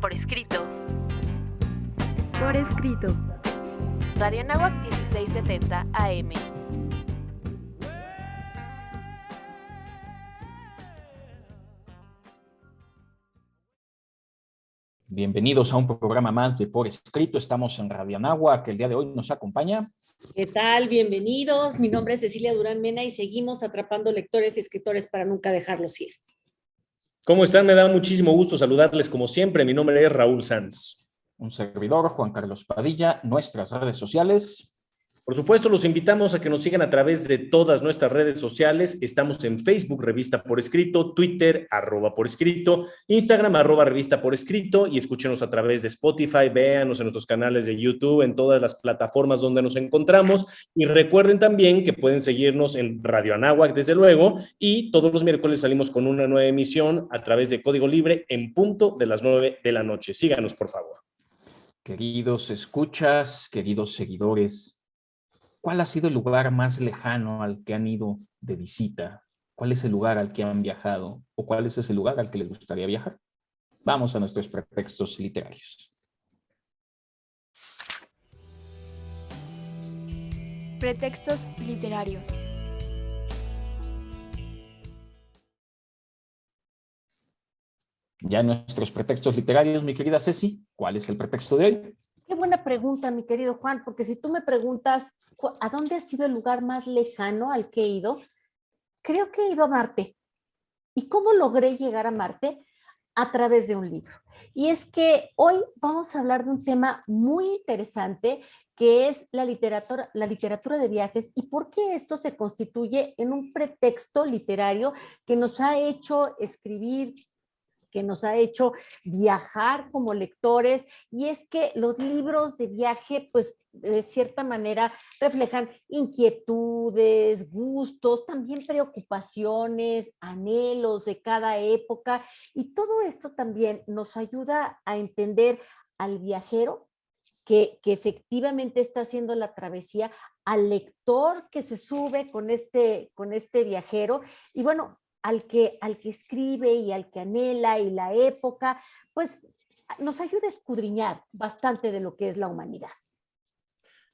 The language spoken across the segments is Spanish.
por escrito. Por escrito. Radio Anáhuac 1670 AM. Bienvenidos a un programa más de Por Escrito. Estamos en Radio Anáhuac, que el día de hoy nos acompaña. ¿Qué tal? Bienvenidos. Mi nombre es Cecilia Durán Mena y seguimos atrapando lectores y escritores para nunca dejarlos ir. ¿Cómo están? Me da muchísimo gusto saludarles como siempre. Mi nombre es Raúl Sanz. Un servidor, Juan Carlos Padilla. Nuestras redes sociales. Por supuesto, los invitamos a que nos sigan a través de todas nuestras redes sociales. Estamos en Facebook, Revista Por Escrito, Twitter, @Por Escrito, Instagram, @Revista Por Escrito, y escúchenos a través de Spotify, véanos en nuestros canales de YouTube, en todas las plataformas donde nos encontramos. Y recuerden también que pueden seguirnos en Radio Anáhuac, desde luego, y todos los miércoles salimos con una nueva emisión a través de Código Libre en punto de las 9 de la noche. Síganos, por favor. Queridos escuchas, queridos seguidores, ¿cuál ha sido el lugar más lejano al que han ido de visita? ¿Cuál es el lugar al que han viajado? ¿O cuál es ese lugar al que les gustaría viajar? Vamos a nuestros pretextos literarios. Pretextos literarios. Ya nuestros pretextos literarios, mi querida Ceci, ¿cuál es el pretexto de hoy? Qué buena pregunta, mi querido Juan, porque si tú me preguntas ¿a dónde ha sido el lugar más lejano al que he ido? Creo que he ido a Marte. ¿Y cómo logré llegar a Marte? A través de un libro. Y es que hoy vamos a hablar de un tema muy interesante que es la literatura de viajes y por qué esto se constituye en un pretexto literario que nos ha hecho escribir, que nos ha hecho viajar como lectores, y es que los libros de viaje, pues, de cierta manera reflejan inquietudes, gustos, también preocupaciones, anhelos de cada época, y todo esto también nos ayuda a entender al viajero que efectivamente está haciendo la travesía, al lector que se sube con este viajero, y bueno, al que escribe y al que anhela, y la época, pues nos ayuda a escudriñar bastante de lo que es la humanidad.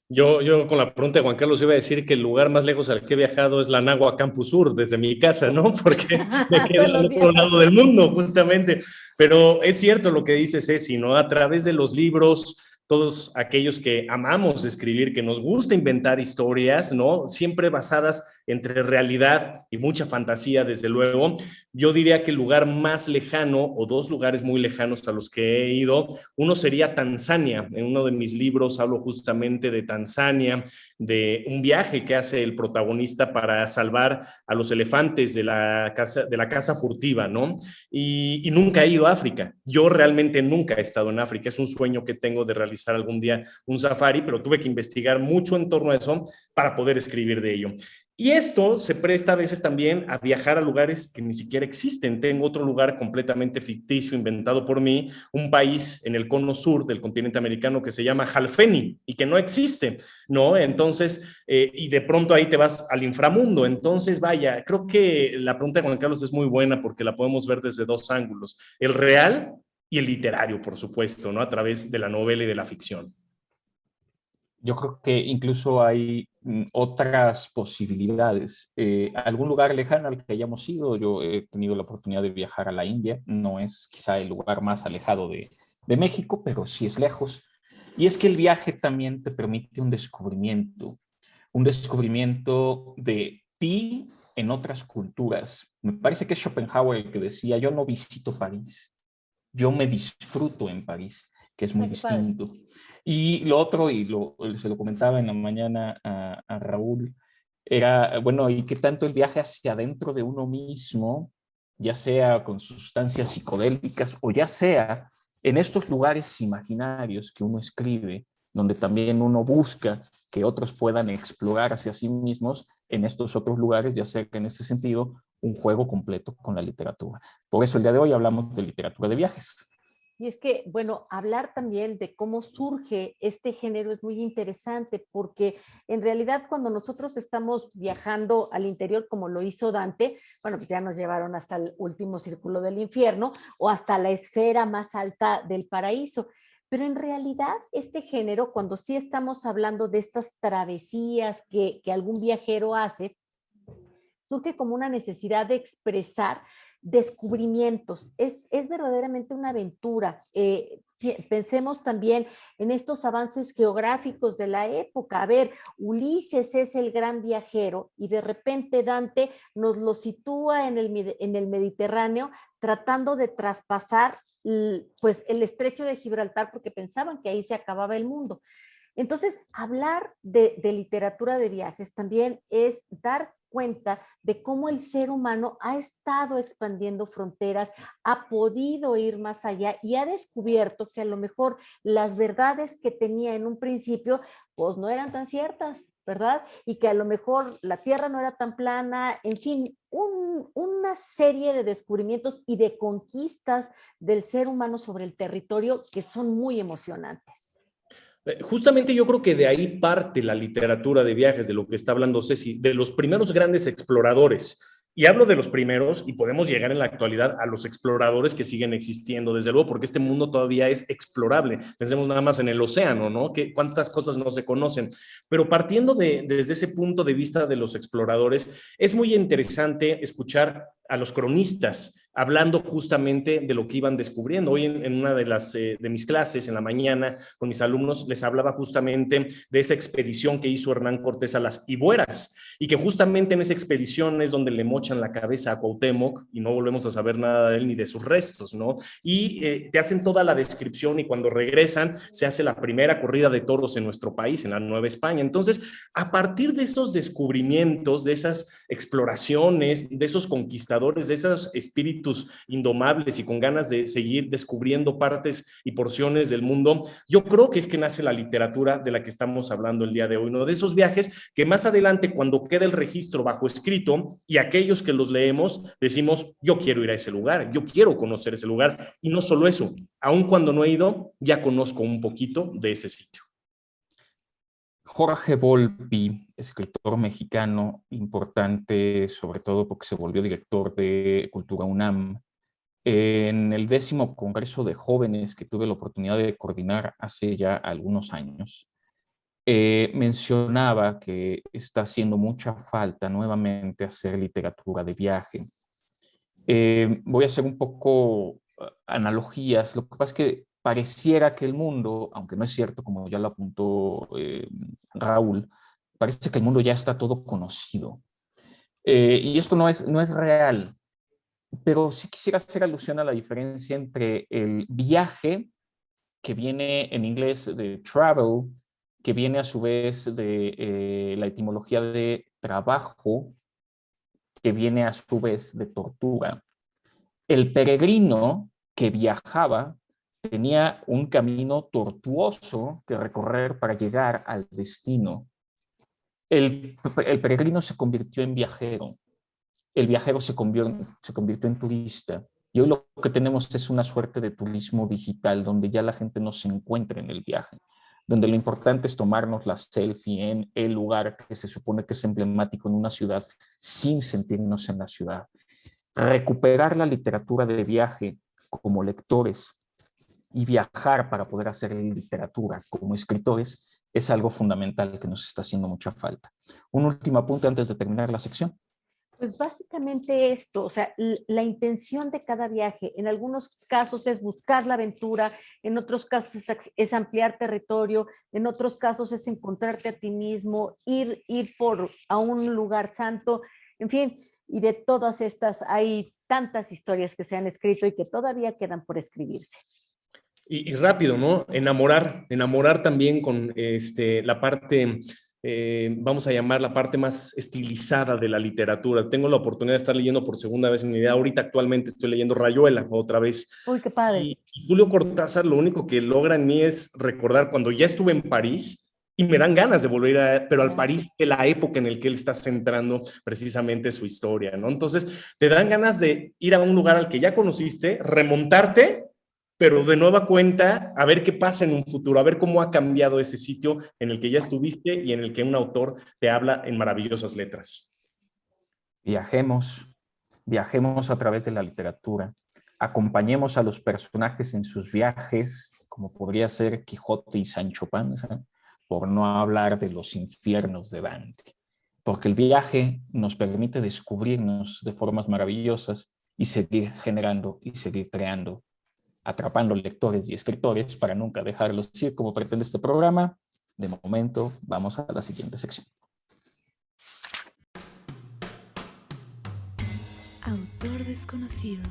Yo con la pregunta de Juan Carlos iba a decir que el lugar más lejos al que he viajado es la Anáhuac Campus Sur, desde mi casa, ¿no? Porque me quedé en el otro lado del mundo, justamente. Pero es cierto lo que dice Ceci, ¿no? A través de los libros, todos aquellos que amamos escribir, que nos gusta inventar historias, ¿no? Siempre basadas entre realidad y mucha fantasía, desde luego. Yo diría que el lugar más lejano, o dos lugares muy lejanos a los que he ido, uno sería Tanzania. En uno de mis libros hablo justamente de Tanzania, de un viaje que hace el protagonista para salvar a los elefantes de la casa furtiva, ¿no? Y nunca he ido a África. Yo realmente nunca he estado en África. Es un sueño que tengo de realizar algún día un safari, pero tuve que investigar mucho en torno a eso para poder escribir de ello. Y esto se presta a veces también a viajar a lugares que ni siquiera existen. Tengo otro lugar completamente ficticio, inventado por mí, un país en el cono sur del continente americano que se llama Jalfeni y que no existe, ¿no? Entonces, y de pronto ahí te vas al inframundo. Entonces, vaya, creo que la pregunta de Juan Carlos es muy buena porque la podemos ver desde dos ángulos: el real y el literario, por supuesto, ¿no? A través de la novela y de la ficción. Yo creo que incluso hay otras posibilidades. Algún lugar lejano al que hayamos ido, yo he tenido la oportunidad de viajar a la India, no es quizá el lugar más alejado de México, pero sí es lejos. Y es que el viaje también te permite un descubrimiento de ti en otras culturas. Me parece que es Schopenhauer el que decía: yo no visito París, yo me disfruto en París, que es muy distinto. Y lo otro, se lo comentaba en la mañana a Raúl, era, bueno, y qué tanto el viaje hacia adentro de uno mismo, ya sea con sustancias psicodélicas o ya sea en estos lugares imaginarios que uno escribe, donde también uno busca que otros puedan explorar hacia sí mismos en estos otros lugares, ya sea que en ese sentido un juego completo con la literatura. Por eso el día de hoy hablamos de literatura de viajes. Y es que, bueno, hablar también de cómo surge este género es muy interesante porque en realidad cuando nosotros estamos viajando al interior como lo hizo Dante, bueno, pues ya nos llevaron hasta el último círculo del infierno o hasta la esfera más alta del paraíso. Pero en realidad este género, cuando sí estamos hablando de estas travesías que algún viajero hace, surge como una necesidad de expresar descubrimientos. Es verdaderamente una aventura. Pensemos también en estos avances geográficos de la época. A ver, Ulises es el gran viajero y de repente Dante nos lo sitúa en el Mediterráneo tratando de traspasar pues, el estrecho de Gibraltar porque pensaban que ahí se acababa el mundo. Entonces, hablar de literatura de viajes también es dar cuenta de cómo el ser humano ha estado expandiendo fronteras, ha podido ir más allá y ha descubierto que a lo mejor las verdades que tenía en un principio, pues no eran tan ciertas, ¿verdad? Y que a lo mejor la tierra no era tan plana, en fin, una serie de descubrimientos y de conquistas del ser humano sobre el territorio que son muy emocionantes. Justamente yo creo que de ahí parte la literatura de viajes, de lo que está hablando Ceci, de los primeros grandes exploradores. Y hablo de los primeros y podemos llegar en la actualidad a los exploradores que siguen existiendo, desde luego, porque este mundo todavía es explorable. Pensemos nada más en el océano, ¿no? ¿Cuántas cosas no se conocen? Pero partiendo desde ese punto de vista de los exploradores, es muy interesante escuchar a los cronistas hablando justamente de lo que iban descubriendo. Hoy en una de mis clases, en la mañana, con mis alumnos, les hablaba justamente de esa expedición que hizo Hernán Cortés a las Ibueras, y que justamente en esa expedición es donde le mochan la cabeza a Cuauhtémoc y no volvemos a saber nada de él ni de sus restos, ¿no? Y te hacen toda la descripción y cuando regresan se hace la primera corrida de toros en nuestro país, en la Nueva España. Entonces, a partir de esos descubrimientos, de esas exploraciones, de esos conquistadores, de esos espíritus indomables y con ganas de seguir descubriendo partes y porciones del mundo, yo creo que es que nace la literatura de la que estamos hablando el día de hoy, ¿no? De esos viajes que más adelante, cuando queda el registro bajo escrito y aquellos que los leemos, decimos, yo quiero ir a ese lugar, yo quiero conocer ese lugar, y no solo eso, aun cuando no he ido, ya conozco un poquito de ese sitio. Jorge Volpi, escritor mexicano importante, sobre todo porque se volvió director de Cultura UNAM, en el 10º Congreso de Jóvenes que tuve la oportunidad de coordinar hace ya algunos años, mencionaba que está haciendo mucha falta nuevamente hacer literatura de viaje. Voy a hacer un poco analogías. Lo que pasa es que pareciera que el mundo, aunque no es cierto, como ya lo apuntó Raúl, parece que el mundo ya está todo conocido. Y esto no es real, pero sí quisiera hacer alusión a la diferencia entre el viaje, que viene en inglés de travel, que viene a su vez de la etimología de trabajo, que viene a su vez de tortura. El peregrino que viajaba tenía un camino tortuoso que recorrer para llegar al destino. El peregrino se convirtió en viajero. El viajero se convirtió en turista. Y hoy lo que tenemos es una suerte de turismo digital, donde ya la gente no se encuentra en el viaje, donde lo importante es tomarnos la selfie en el lugar que se supone que es emblemático en una ciudad, sin sentirnos en la ciudad. Recuperar la literatura de viaje como lectores y viajar para poder hacer literatura como escritores es algo fundamental que nos está haciendo mucha falta. Un último apunte antes de terminar la sección. Pues básicamente esto, o sea, la intención de cada viaje, en algunos casos es buscar la aventura, en otros casos es ampliar territorio, en otros casos es encontrarte a ti mismo, ir a un lugar santo, en fin, y de todas estas hay tantas historias que se han escrito y que todavía quedan por escribirse. Y rápido, ¿no? Enamorar también con la parte... vamos a llamar la parte más estilizada de la literatura. Tengo la oportunidad de estar leyendo por segunda vez en mi vida. Ahorita actualmente estoy leyendo Rayuela otra vez. Uy, qué padre. Y Julio Cortázar lo único que logra en mí es recordar cuando ya estuve en París y me dan ganas de volver pero al París de la época en el que él está centrando precisamente su historia, ¿no? Entonces te dan ganas de ir a un lugar al que ya conociste, remontarte pero de nueva cuenta, a ver qué pasa en un futuro, a ver cómo ha cambiado ese sitio en el que ya estuviste y en el que un autor te habla en maravillosas letras. Viajemos, viajemos a través de la literatura, acompañemos a los personajes en sus viajes, como podría ser Quijote y Sancho Panza, por no hablar de los infiernos de Dante, porque el viaje nos permite descubrirnos de formas maravillosas y seguir generando y seguir creando, atrapando lectores y escritores para nunca dejarlos ir como pretende este programa. De momento, vamos a la siguiente sección. Autor desconocido.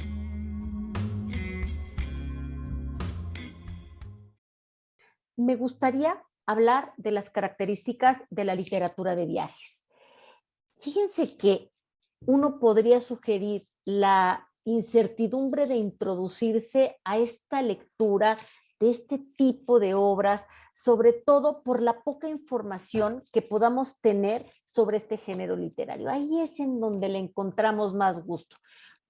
Me gustaría hablar de las características de la literatura de viajes. Fíjense que uno podría sugerir la incertidumbre de introducirse a esta lectura de este tipo de obras, sobre todo por la poca información que podamos tener sobre este género literario. Ahí es en donde le encontramos más gusto.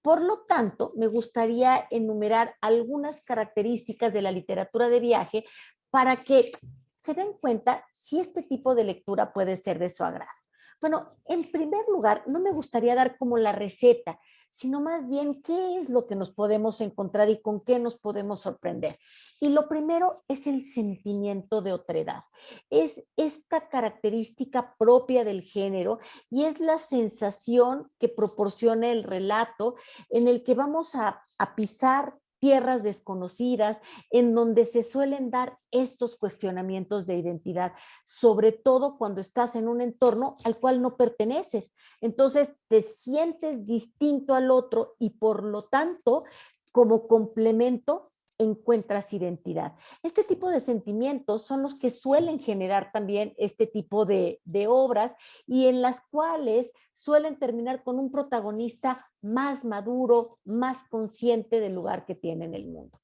Por lo tanto, me gustaría enumerar algunas características de la literatura de viaje para que se den cuenta si este tipo de lectura puede ser de su agrado. Bueno, en primer lugar, no me gustaría dar como la receta, sino más bien qué es lo que nos podemos encontrar y con qué nos podemos sorprender. Y lo primero es el sentimiento de otredad. Es esta característica propia del género y es la sensación que proporciona el relato en el que vamos a pisar tierras desconocidas, en donde se suelen dar estos cuestionamientos de identidad, sobre todo cuando estás en un entorno al cual no perteneces. Entonces te sientes distinto al otro y por lo tanto, como complemento, encuentras identidad. Este tipo de sentimientos son los que suelen generar también este tipo de obras y en las cuales suelen terminar con un protagonista más maduro, más consciente del lugar que tiene en el mundo.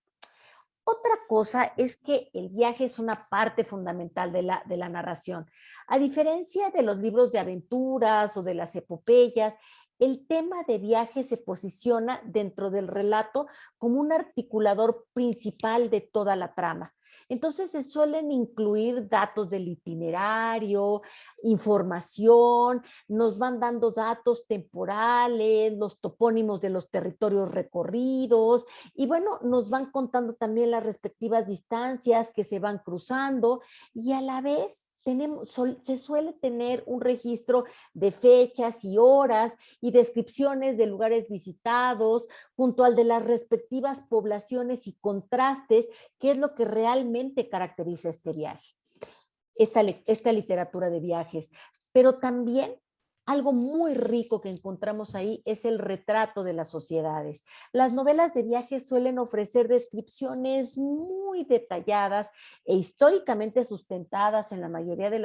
Otra cosa es que el viaje es una parte fundamental de la narración. A diferencia de los libros de aventuras o de las epopeyas, el tema de viaje se posiciona dentro del relato como un articulador principal de toda la trama. Entonces se suelen incluir datos del itinerario, información, nos van dando datos temporales, los topónimos de los territorios recorridos y bueno, nos van contando también las respectivas distancias que se van cruzando y a la vez se suele tener un registro de fechas y horas y descripciones de lugares visitados junto al de las respectivas poblaciones y contrastes, que es lo que realmente caracteriza este viaje, esta literatura de viajes. Pero también algo muy rico que encontramos ahí es el retrato de las sociedades. Las novelas de viajes suelen ofrecer descripciones muy detalladas e históricamente sustentadas en la mayoría de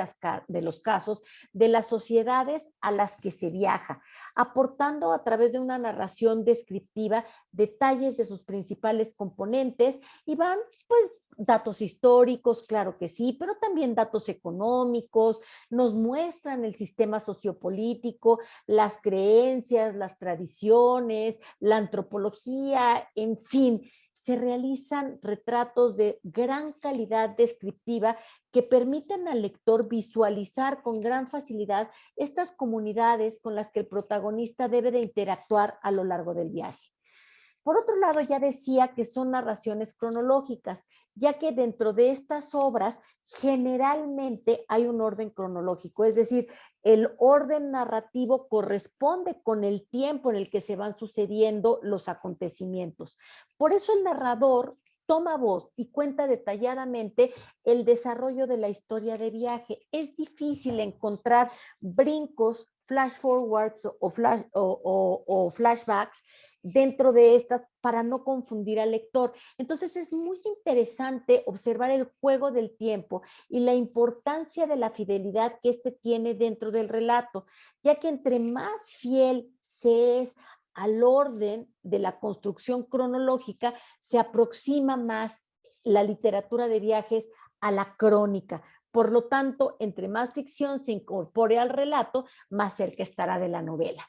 los casos de las sociedades a las que se viaja, aportando a través de una narración descriptiva detalles de sus principales componentes y van pues datos históricos, claro que sí, pero también datos económicos, nos muestran el sistema sociopolítico, las creencias, las tradiciones, la antropología, en fin, se realizan retratos de gran calidad descriptiva que permiten al lector visualizar con gran facilidad estas comunidades con las que el protagonista debe de interactuar a lo largo del viaje. Por otro lado, ya decía que son narraciones cronológicas, ya que dentro de estas obras generalmente hay un orden cronológico, es decir, el orden narrativo corresponde con el tiempo en el que se van sucediendo los acontecimientos. Por eso el narrador toma voz y cuenta detalladamente el desarrollo de la historia de viaje. Es difícil encontrar brincos, flash forwards o flashbacks dentro de estas para no confundir al lector. Entonces es muy interesante observar el juego del tiempo y la importancia de la fidelidad que éste tiene dentro del relato, ya que entre más fiel se es al orden de la construcción cronológica, se aproxima más la literatura de viajes a la crónica. Por lo tanto, entre más ficción se incorpore al relato, más cerca estará de la novela.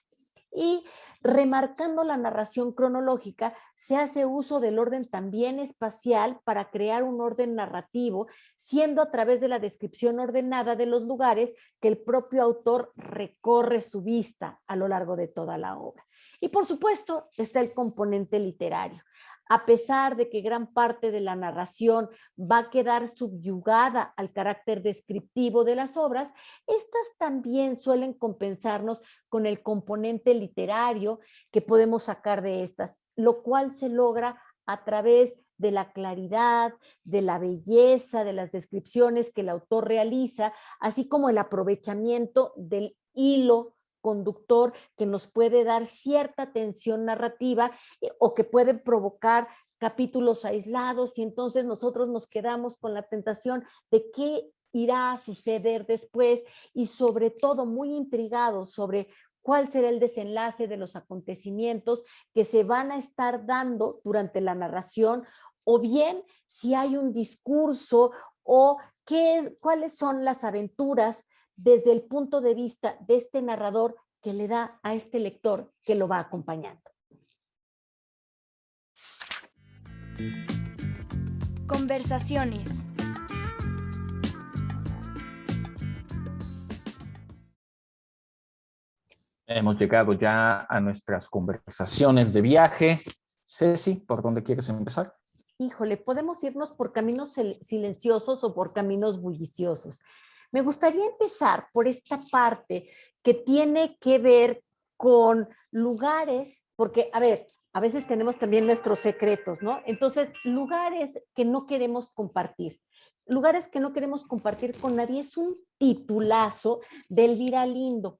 Y remarcando la narración cronológica, se hace uso del orden también espacial para crear un orden narrativo, siendo a través de la descripción ordenada de los lugares que el propio autor recorre su vista a lo largo de toda la obra. Y por supuesto está el componente literario. A pesar de que gran parte de la narración va a quedar subyugada al carácter descriptivo de las obras, estas también suelen compensarnos con el componente literario que podemos sacar de estas, lo cual se logra a través de la claridad, de la belleza, de las descripciones que el autor realiza, así como el aprovechamiento del hilo conductor que nos puede dar cierta tensión narrativa o que puede provocar capítulos aislados y entonces nosotros nos quedamos con la tentación de qué irá a suceder después y sobre todo muy intrigados sobre cuál será el desenlace de los acontecimientos que se van a estar dando durante la narración o bien si hay un discurso o cuáles son las aventuras desde el punto de vista de este narrador que le da a este lector que lo va acompañando. Conversaciones. Hemos llegado ya a nuestras conversaciones de viaje. Ceci, ¿por dónde quieres empezar? Híjole, podemos irnos por caminos silenciosos o por caminos bulliciosos. Me gustaría empezar por esta parte que tiene que ver con lugares, porque, a ver, a veces tenemos también nuestros secretos, ¿no? Entonces, lugares que no queremos compartir. Lugares que no queremos compartir con nadie es un titulazo de Elvira Lindo.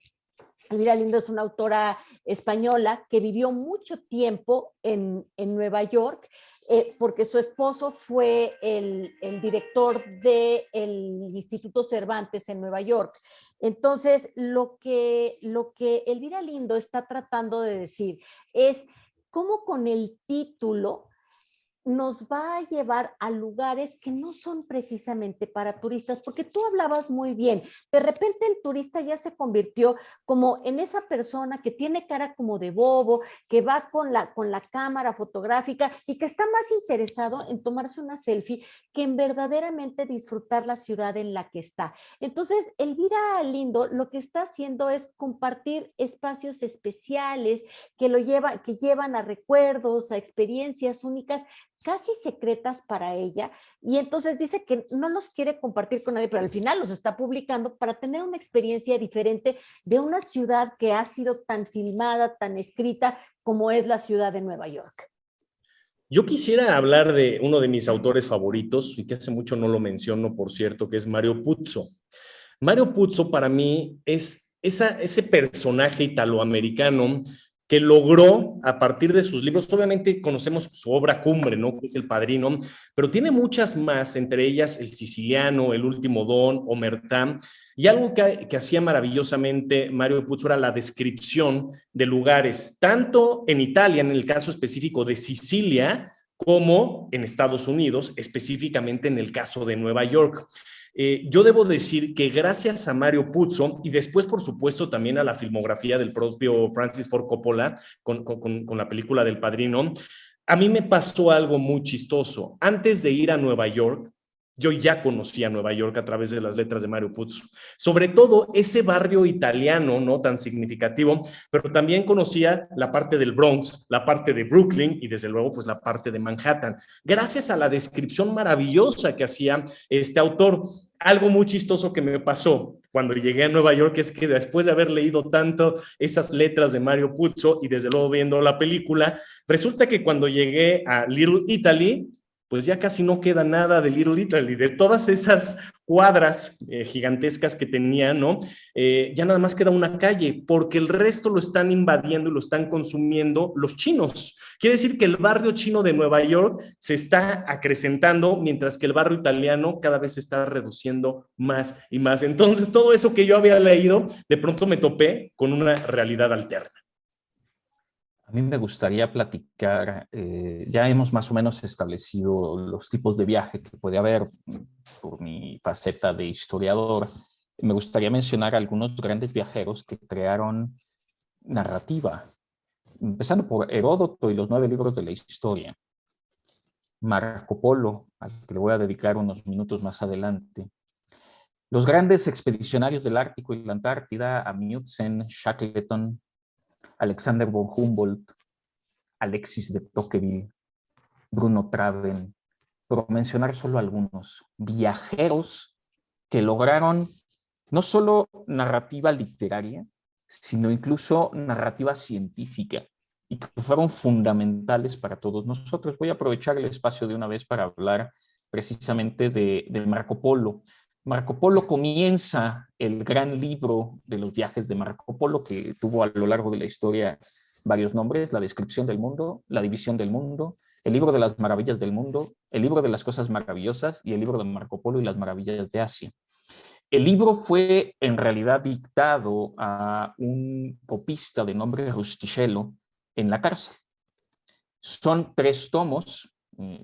Elvira Lindo es una autora española que vivió mucho tiempo en Nueva York, porque su esposo fue el director del Instituto Cervantes en Nueva York. Entonces, lo que Elvira Lindo está tratando de decir es cómo con el título nos va a llevar a lugares que no son precisamente para turistas, porque tú hablabas muy bien, de repente el turista ya se convirtió como en esa persona que tiene cara como de bobo, que va con la cámara fotográfica y que está más interesado en tomarse una selfie que en verdaderamente disfrutar la ciudad en la que está. Entonces, Elvira Lindo lo que está haciendo es compartir espacios especiales que llevan a recuerdos, a experiencias únicas, casi secretas para ella, y entonces dice que no los quiere compartir con nadie, pero al final los está publicando para tener una experiencia diferente de una ciudad que ha sido tan filmada, tan escrita como es la ciudad de Nueva York. Yo quisiera hablar de uno de mis autores favoritos, y que hace mucho no lo menciono, por cierto, que es Mario Puzo. Mario Puzo para mí es ese personaje italoamericano que logró a partir de sus libros. Obviamente conocemos su obra cumbre, ¿no? Que es El Padrino, pero tiene muchas más, entre ellas El Siciliano, El Último Don, Omertá, y algo que hacía maravillosamente Mario Puzo era la descripción de lugares, tanto en Italia, en el caso específico de Sicilia, como en Estados Unidos, específicamente en el caso de Nueva York. Yo debo decir que gracias a Mario Puzo y después, por supuesto, también a la filmografía del propio Francis Ford Coppola con la película del Padrino, a mí me pasó algo muy chistoso. Antes de ir a Nueva York, yo ya conocía Nueva York a través de las letras de Mario Puzo, sobre todo ese barrio italiano, no tan significativo, pero también conocía la parte del Bronx, la parte de Brooklyn y desde luego pues la parte de Manhattan, gracias a la descripción maravillosa que hacía este autor. Algo muy chistoso que me pasó cuando llegué a Nueva York es que después de haber leído tanto esas letras de Mario Puzo y desde luego viendo la película, resulta que cuando llegué a Little Italy, pues ya casi no queda nada de Little Italy, de todas esas cuadras gigantescas que tenía, ¿no? Ya nada más queda una calle, porque el resto lo están invadiendo y lo están consumiendo los chinos. Quiere decir que el barrio chino de Nueva York se está acrecentando, mientras que el barrio italiano cada vez se está reduciendo más y más. Entonces, todo eso que yo había leído, de pronto me topé con una realidad alterna. A mí me gustaría platicar, ya hemos más o menos establecido los tipos de viaje que puede haber por mi faceta de historiador. Me gustaría mencionar algunos grandes viajeros que crearon narrativa, empezando por Heródoto y los 9 libros de la historia. Marco Polo, al que le voy a dedicar unos minutos más adelante. Los grandes expedicionarios del Ártico y la Antártida, Amundsen, Shackleton, Alexander von Humboldt, Alexis de Tocqueville, Bruno Traven, por mencionar solo algunos, viajeros que lograron no solo narrativa literaria, sino incluso narrativa científica, y que fueron fundamentales para todos nosotros. Voy a aprovechar el espacio de una vez para hablar precisamente de Marco Polo. Marco Polo comienza el gran libro de los viajes de Marco Polo, que tuvo a lo largo de la historia varios nombres: la descripción del mundo, la división del mundo, el libro de las maravillas del mundo, el libro de las cosas maravillosas y el libro de Marco Polo y las maravillas de Asia. El libro fue en realidad dictado a un copista de nombre Rustichello en la cárcel. Son 3 tomos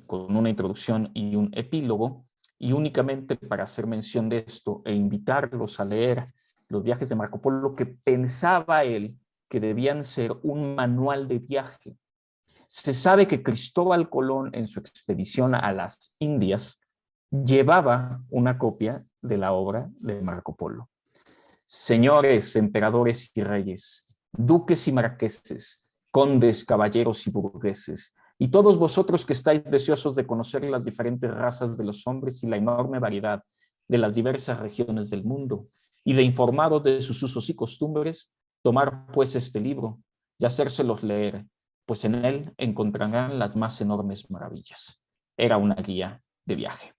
con una introducción y un epílogo, y únicamente para hacer mención de esto e invitarlos a leer los viajes de Marco Polo, que pensaba él que debían ser un manual de viaje. Se sabe que Cristóbal Colón, en su expedición a las Indias, llevaba una copia de la obra de Marco Polo. Señores, emperadores y reyes, duques y marqueses, condes, caballeros y burgueses, y todos vosotros que estáis deseosos de conocer las diferentes razas de los hombres y la enorme variedad de las diversas regiones del mundo, y de informaros de sus usos y costumbres, tomar pues este libro y hacérselos leer, pues en él encontrarán las más enormes maravillas. Era una guía de viaje.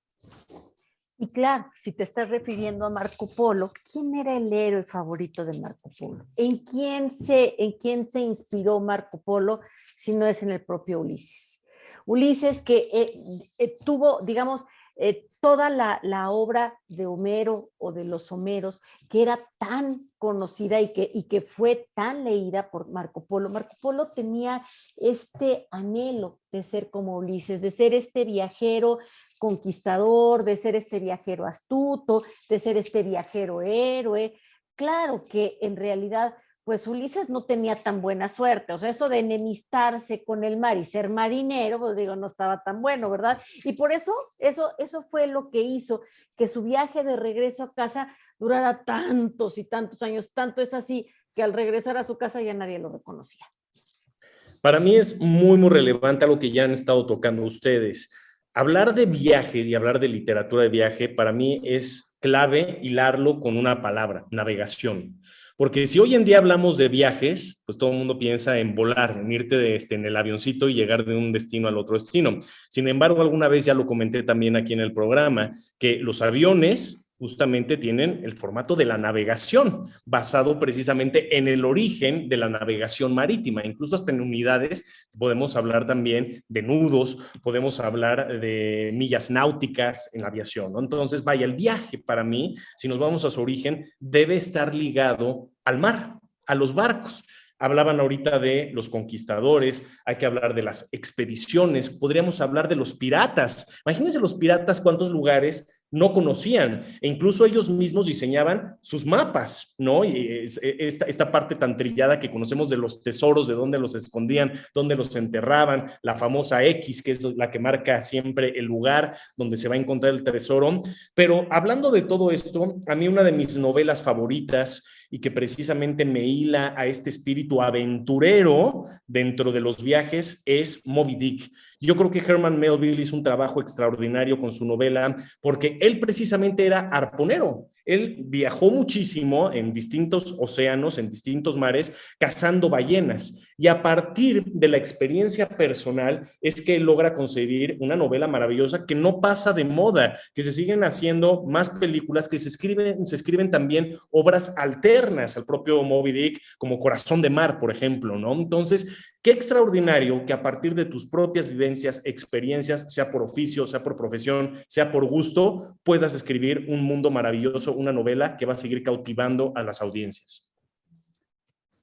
Y claro, si te estás refiriendo a Marco Polo, ¿quién era el héroe favorito de Marco Polo? ¿En quién se inspiró Marco Polo si no es en el propio Ulises? Ulises que tuvo, digamos, toda la obra de Homero o de los Homeros, que era tan conocida y que fue tan leída por Marco Polo. Marco Polo tenía este anhelo de ser como Ulises, de ser este viajero conquistador, de ser este viajero astuto, de ser este viajero héroe. Claro que en realidad, pues Ulises no tenía tan buena suerte, o sea, eso de enemistarse con el mar y ser marinero, pues digo, no estaba tan bueno, ¿verdad? Y por eso fue lo que hizo que su viaje de regreso a casa durara tantos y tantos años, tanto es así que al regresar a su casa ya nadie lo reconocía. Para mí es muy, muy relevante algo que ya han estado tocando ustedes. Hablar de viajes y hablar de literatura de viaje, para mí es clave hilarlo con una palabra: navegación. Porque si hoy en día hablamos de viajes, pues todo el mundo piensa en volar, en irte en el avioncito y llegar de un destino al otro destino. Sin embargo, alguna vez ya lo comenté también aquí en el programa, que los aviones justamente tienen el formato de la navegación, basado precisamente en el origen de la navegación marítima. Incluso hasta en unidades podemos hablar también de nudos, podemos hablar de millas náuticas en la aviación, ¿no? Entonces, vaya, el viaje para mí, si nos vamos a su origen, debe estar ligado al mar, a los barcos. Hablaban ahorita de los conquistadores, hay que hablar de las expediciones, podríamos hablar de los piratas. Imagínense los piratas cuántos lugares no conocían, e incluso ellos mismos diseñaban sus mapas, ¿no? Y esta parte tan trillada que conocemos de los tesoros, de dónde los escondían, dónde los enterraban, la famosa X, que es la que marca siempre el lugar donde se va a encontrar el tesoro. Pero hablando de todo esto, a mí una de mis novelas favoritas y que precisamente me hila a este espíritu aventurero dentro de los viajes es Moby Dick. Yo creo que Herman Melville hizo un trabajo extraordinario con su novela porque él precisamente era arponero. Él viajó muchísimo en distintos océanos, en distintos mares, cazando ballenas. Y a partir de la experiencia personal es que él logra concebir una novela maravillosa que no pasa de moda, que se siguen haciendo más películas, que se escriben también obras alternas al propio Moby Dick, como Corazón de Mar, por ejemplo, ¿no? Entonces, qué extraordinario que a partir de tus propias vivencias, experiencias, sea por oficio, sea por profesión, sea por gusto, puedas escribir un mundo maravilloso, una novela que va a seguir cautivando a las audiencias.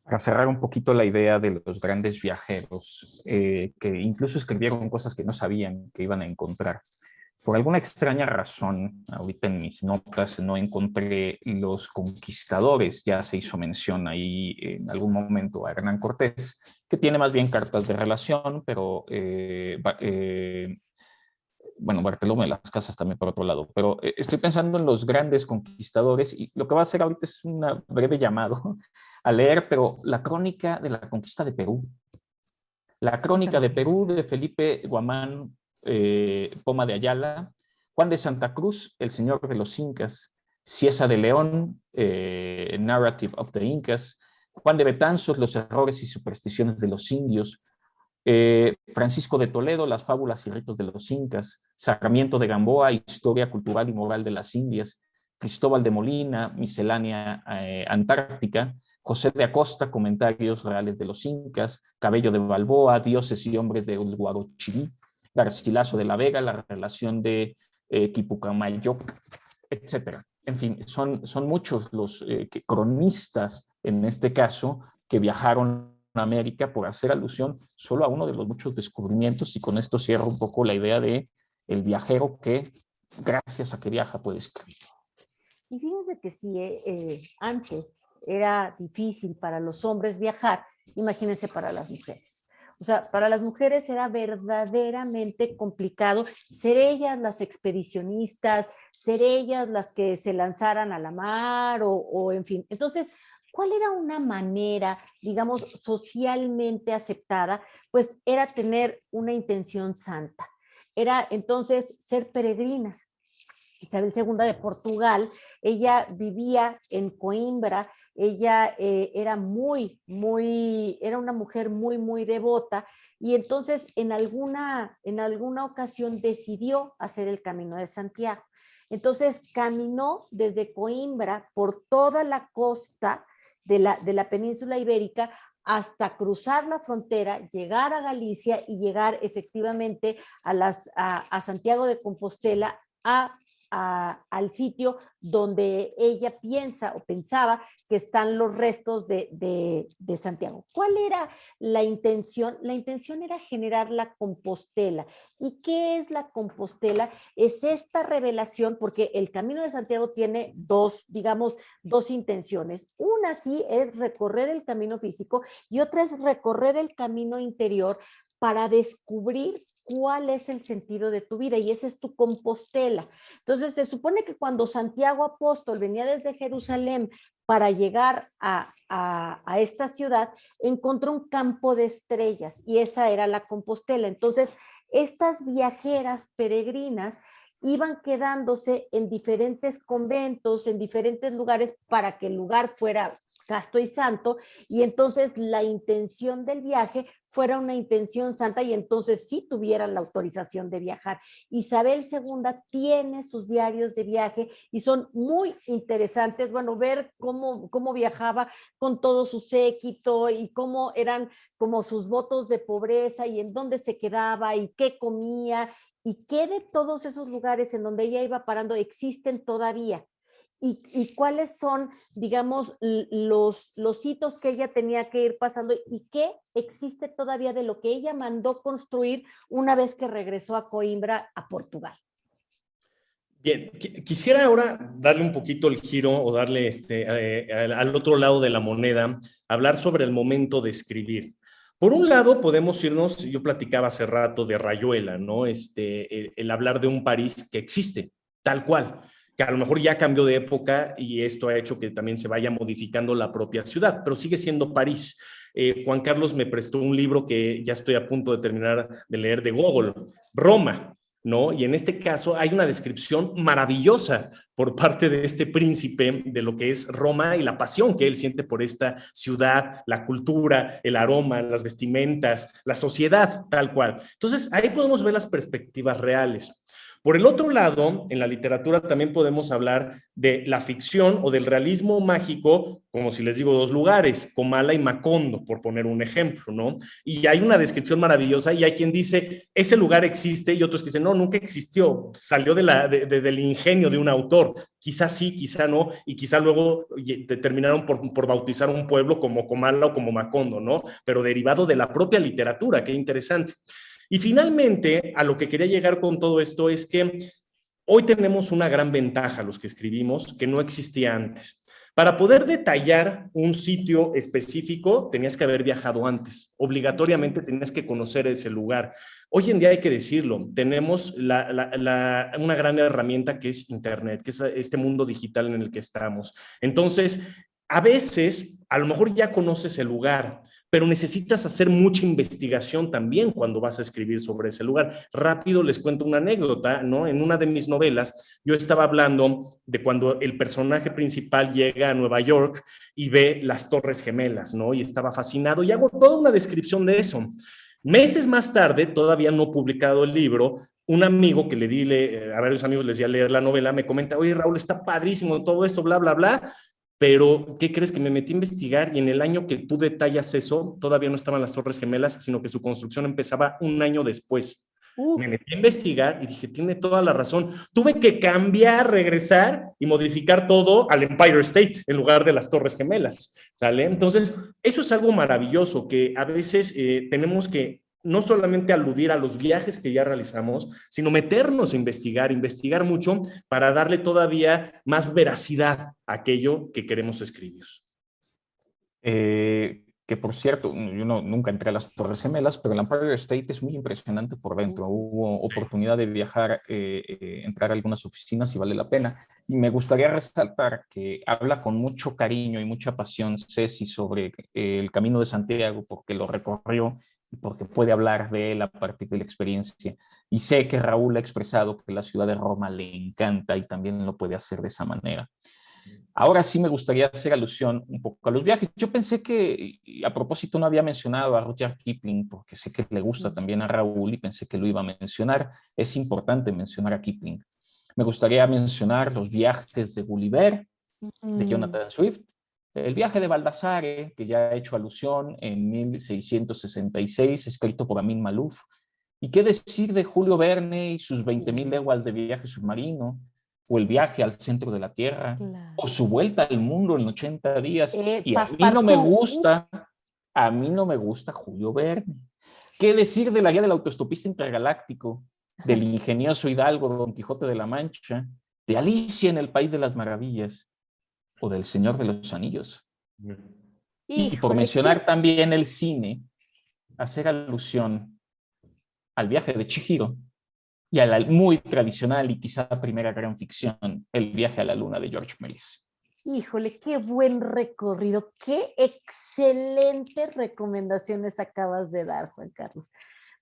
Para cerrar un poquito la idea de los grandes viajeros, que incluso escribieron cosas que no sabían que iban a encontrar. Por alguna extraña razón, ahorita en mis notas no encontré los conquistadores. Ya se hizo mención ahí en algún momento a Hernán Cortés, que tiene más bien cartas de relación, pero bueno, Bartolomé de las Casas también por otro lado. Pero estoy pensando en los grandes conquistadores y lo que va a hacer ahorita es un breve llamado a leer, pero la crónica de la conquista de Perú. La crónica de Perú de Felipe Guamán Poma de Ayala, Juan de Santa Cruz, El Señor de los Incas, Cieza de León, Narrative of the Incas, Juan de Betanzos, Los errores y supersticiones de los indios, Francisco de Toledo, Las fábulas y ritos de los incas, Sarmiento de Gamboa, Historia cultural y moral de las Indias, Cristóbal de Molina, Miscelánea Antártica, José de Acosta, Comentarios reales de los incas, Cabello de Balboa, Dioses y hombres de Guarochirí, Garcilaso de la Vega, la relación de Quipucamayoc, etc. En fin, son muchos los cronistas, en este caso, que viajaron a América por hacer alusión solo a uno de los muchos descubrimientos, y con esto cierro un poco la idea de el viajero que, gracias a que viaja, puede escribir. Y fíjense que si antes era difícil para los hombres viajar, imagínense para las mujeres. O sea, para las mujeres era verdaderamente complicado ser ellas las expedicionistas, ser ellas las que se lanzaran a la mar o en fin. Entonces, ¿cuál era una manera, digamos, socialmente aceptada? Pues era tener una intención santa. Era entonces ser peregrinas. Isabel II de Portugal, ella vivía en Coimbra, ella era era una mujer muy devota, y entonces en alguna ocasión decidió hacer el Camino de Santiago. Entonces caminó desde Coimbra por toda la costa de la península ibérica hasta cruzar la frontera, llegar a Galicia y llegar efectivamente a Santiago de Compostela, al sitio donde ella piensa o pensaba que están los restos de Santiago. ¿Cuál era la intención? La intención era generar la Compostela. ¿Y qué es la Compostela? Es esta revelación, porque el Camino de Santiago tiene dos intenciones. Una sí es recorrer el camino físico y otra es recorrer el camino interior para descubrir cuál es el sentido de tu vida, y esa es tu Compostela. Entonces se supone que cuando Santiago Apóstol venía desde Jerusalén para llegar a esta ciudad, encontró un campo de estrellas y esa era la Compostela. Entonces estas viajeras peregrinas iban quedándose en diferentes conventos, en diferentes lugares, para que el lugar fuera casto y santo, y entonces la intención del viaje fuera una intención santa, y entonces sí tuvieran la autorización de viajar. Isabel II tiene sus diarios de viaje y son muy interesantes, bueno, ver cómo viajaba con todo su séquito y cómo eran como sus votos de pobreza y en dónde se quedaba y qué comía y qué de todos esos lugares en donde ella iba parando existen todavía. Y cuáles son, digamos, los hitos que ella tenía que ir pasando y qué existe todavía de lo que ella mandó construir una vez que regresó a Coimbra, a Portugal. Bien, quisiera ahora darle un poquito el giro o darle al otro lado de la moneda, hablar sobre el momento de escribir. Por un lado, podemos irnos, yo platicaba hace rato de Rayuela, ¿no? El hablar de un París que existe, tal cual, que a lo mejor ya cambió de época y esto ha hecho que también se vaya modificando la propia ciudad, pero sigue siendo París. Juan Carlos me prestó un libro que ya estoy a punto de terminar de leer de Gogol, Roma, ¿no? Y en este caso hay una descripción maravillosa por parte de este príncipe de lo que es Roma y la pasión que él siente por esta ciudad, la cultura, el aroma, las vestimentas, la sociedad, tal cual. Entonces, ahí podemos ver las perspectivas reales. Por el otro lado, en la literatura también podemos hablar de la ficción o del realismo mágico, como si les digo dos lugares, Comala y Macondo, por poner un ejemplo, ¿no? Y hay una descripción maravillosa y hay quien dice, ese lugar existe, y otros que dicen, no, nunca existió, salió del ingenio de un autor, quizá sí, quizá no, y quizá luego terminaron por bautizar un pueblo como Comala o como Macondo, ¿no? Pero derivado de la propia literatura, qué interesante. Y finalmente, a lo que quería llegar con todo esto es que hoy tenemos una gran ventaja los que escribimos que no existía antes. Para poder detallar un sitio específico, tenías que haber viajado antes. Obligatoriamente tenías que conocer ese lugar. Hoy en día hay que decirlo, tenemos una gran herramienta que es Internet, que es este mundo digital en el que estamos. Entonces, a veces, a lo mejor ya conoces el lugar, pero necesitas hacer mucha investigación también cuando vas a escribir sobre ese lugar. Rápido les cuento una anécdota, ¿no? En una de mis novelas, yo estaba hablando de cuando el personaje principal llega a Nueva York y ve las Torres Gemelas, ¿no? Y estaba fascinado y hago toda una descripción de eso. Meses más tarde, todavía no publicado el libro, un amigo que le di, a varios amigos les di a leer la novela, me comenta, oye, Raúl, está padrísimo todo esto, bla, bla, bla. Pero, ¿qué crees? Que me metí a investigar y en el año que tú detallas eso, todavía no estaban las Torres Gemelas, sino que su construcción empezaba un año después. Me metí a investigar y dije, tiene toda la razón. Tuve que cambiar, regresar y modificar todo al Empire State en lugar de las Torres Gemelas, ¿sale? Entonces, eso es algo maravilloso que a veces tenemos que no solamente aludir a los viajes que ya realizamos, sino meternos a investigar mucho para darle todavía más veracidad a aquello que queremos escribir. Que por cierto, yo nunca entré a las Torres Gemelas, pero el Empire State es muy impresionante por dentro. Hubo oportunidad de viajar, entrar a algunas oficinas y vale la pena. Y me gustaría resaltar que habla con mucho cariño y mucha pasión Ceci sobre el Camino de Santiago, porque lo recorrió y porque puede hablar de él a partir de la experiencia. Y sé que Raúl ha expresado que la ciudad de Roma le encanta y también lo puede hacer de esa manera. Ahora sí me gustaría hacer alusión un poco a los viajes. Yo pensé que, a propósito, no había mencionado a Rudyard Kipling, porque sé que le gusta también a Raúl y pensé que lo iba a mencionar. Es importante mencionar a Kipling. Me gustaría mencionar los viajes de Gulliver, de Jonathan Swift, el viaje de Baldassare, que ya he hecho alusión en 1666, escrito por Amin Maalouf. ¿Y qué decir de Julio Verne y sus 20.000 leguas de viaje submarino? O el viaje al centro de la Tierra, claro, o su vuelta al mundo en 80 días. Y a mí no me gusta Julio Verne. ¿Qué decir de la guía del autoestopista intergaláctico, del ingenioso hidalgo Don Quijote de la Mancha, de Alicia en el País de las Maravillas, o del Señor de los Anillos? Y por mencionar también el cine, hacer alusión al viaje de Chihiro, y a la muy tradicional y quizá primera gran ficción, El viaje a la luna de George Méliès. Híjole, qué buen recorrido, qué excelentes recomendaciones acabas de dar, Juan Carlos.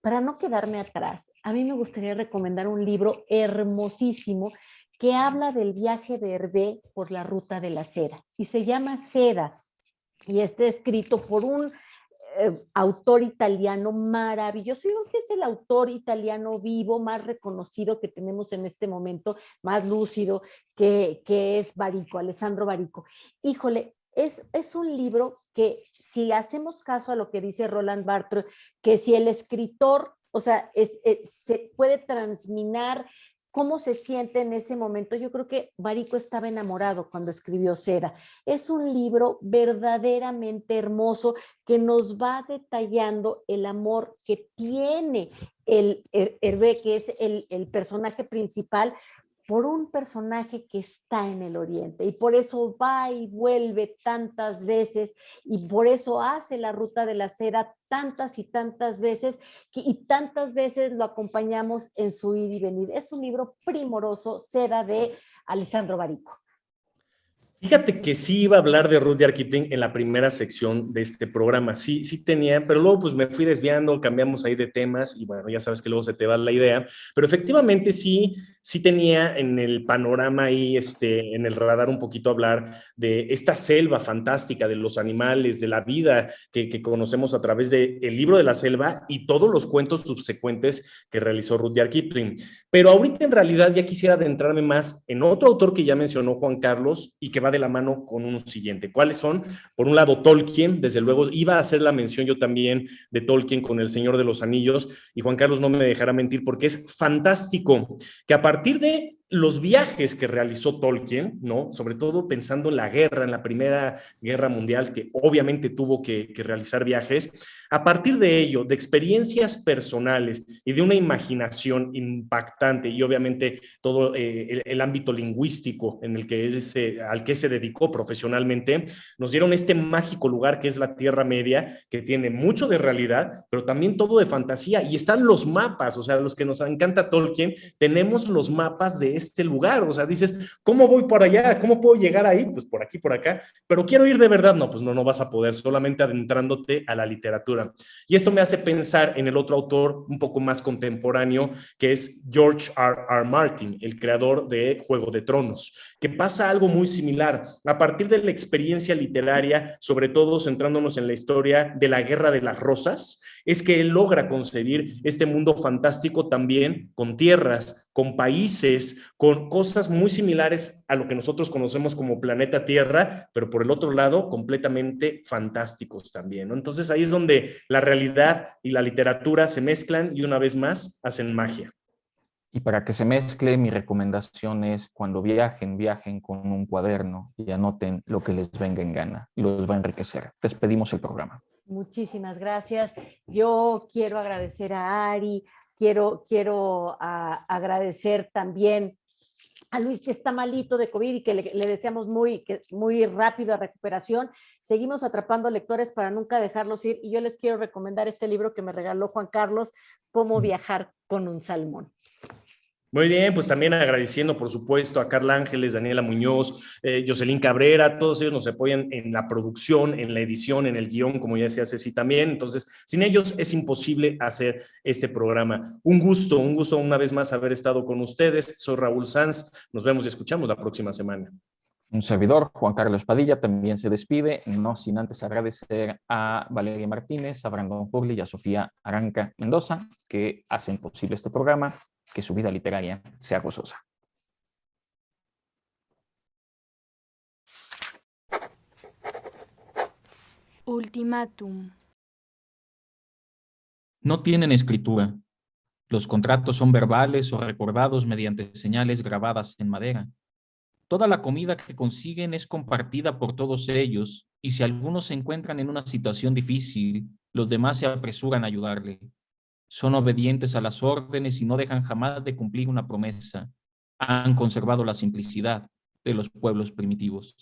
Para no quedarme atrás, a mí me gustaría recomendar un libro hermosísimo que habla del viaje de Hervé por la ruta de la seda y se llama Seda y está escrito por un autor italiano maravilloso. Yo creo que es el autor italiano vivo más reconocido que tenemos en este momento, más lúcido, que es Barico, Alessandro Barico. Híjole, es un libro que, si hacemos caso a lo que dice Roland Barthes, que si el escritor, o sea, se puede transminar cómo se siente en ese momento. Yo creo que Barico estaba enamorado cuando escribió Seda. Es un libro verdaderamente hermoso que nos va detallando el amor que tiene Hervé, que es el personaje principal, por un personaje que está en el Oriente, y por eso va y vuelve tantas veces, y por eso hace la ruta de la seda tantas y tantas veces, y tantas veces lo acompañamos en su ir y venir. Es un libro primoroso, Seda, de Alessandro Barico. Fíjate que sí iba a hablar de Rudyard Kipling en la primera sección de este programa, sí tenía, pero luego pues me fui desviando, cambiamos ahí de temas y bueno, ya sabes que luego se te va la idea, pero efectivamente sí tenía en el panorama ahí, en el radar un poquito hablar de esta selva fantástica, de los animales, de la vida que conocemos a través del libro de la selva y todos los cuentos subsecuentes que realizó Rudyard Kipling. Pero ahorita en realidad ya quisiera adentrarme más en otro autor que ya mencionó Juan Carlos y que va de la mano con uno siguiente. ¿Cuáles son? Por un lado, Tolkien, desde luego, iba a hacer la mención yo también de Tolkien con El Señor de los Anillos, y Juan Carlos no me dejará mentir porque es fantástico que a partir de los viajes que realizó Tolkien, ¿no? Sobre todo pensando en la guerra, en la Primera Guerra Mundial, que obviamente tuvo que realizar viajes, a partir de ello, de experiencias personales y de una imaginación impactante y obviamente todo el ámbito lingüístico en el que al que se dedicó profesionalmente, nos dieron este mágico lugar que es la Tierra Media, que tiene mucho de realidad, pero también todo de fantasía, y están los mapas, o sea, los que nos encanta Tolkien, tenemos los mapas de este lugar, o sea, dices, ¿cómo voy por allá? ¿Cómo puedo llegar ahí? Pues por aquí, por acá, pero quiero ir de verdad, no, pues no vas a poder, solamente adentrándote a la literatura. Y esto me hace pensar en el otro autor un poco más contemporáneo, que es George R. Martin, el creador de Juego de Tronos, que pasa algo muy similar. A partir de la experiencia literaria, sobre todo centrándonos en la historia de la Guerra de las Rosas, es que él logra concebir este mundo fantástico también con tierras, con países, con cosas muy similares a lo que nosotros conocemos como planeta Tierra, pero por el otro lado completamente fantásticos también, ¿no? Entonces ahí es donde la realidad y la literatura se mezclan y una vez más hacen magia. Y para que se mezcle, mi recomendación es cuando viajen con un cuaderno y anoten lo que les venga en gana. Los va a enriquecer. Despedimos el programa. Muchísimas gracias. Yo quiero agradecer a Ari, quiero agradecer también a Luis, que está malito de COVID y que le deseamos muy rápida recuperación. Seguimos atrapando lectores para nunca dejarlos ir, y yo les quiero recomendar este libro que me regaló Juan Carlos, Cómo viajar con un salmón. Muy bien, pues también agradeciendo, por supuesto, a Carla Ángeles, Daniela Muñoz, Jocelyn Cabrera, todos ellos nos apoyan en la producción, en la edición, en el guión, como ya decía Ceci también. Entonces, sin ellos es imposible hacer este programa. Un gusto una vez más haber estado con ustedes. Soy Raúl Sanz. Nos vemos y escuchamos la próxima semana. Un servidor, Juan Carlos Padilla, también se despide, no sin antes agradecer a Valeria Martínez, a Brandon Hurley y a Sofía Aranca Mendoza, que hacen posible este programa, que su vida literaria sea gozosa. Ultimátum. No tienen escritura. Los contratos son verbales o recordados mediante señales grabadas en madera. Toda la comida que consiguen es compartida por todos ellos, y si algunos se encuentran en una situación difícil, los demás se apresuran a ayudarle. Son obedientes a las órdenes y no dejan jamás de cumplir una promesa. Han conservado la simplicidad de los pueblos primitivos.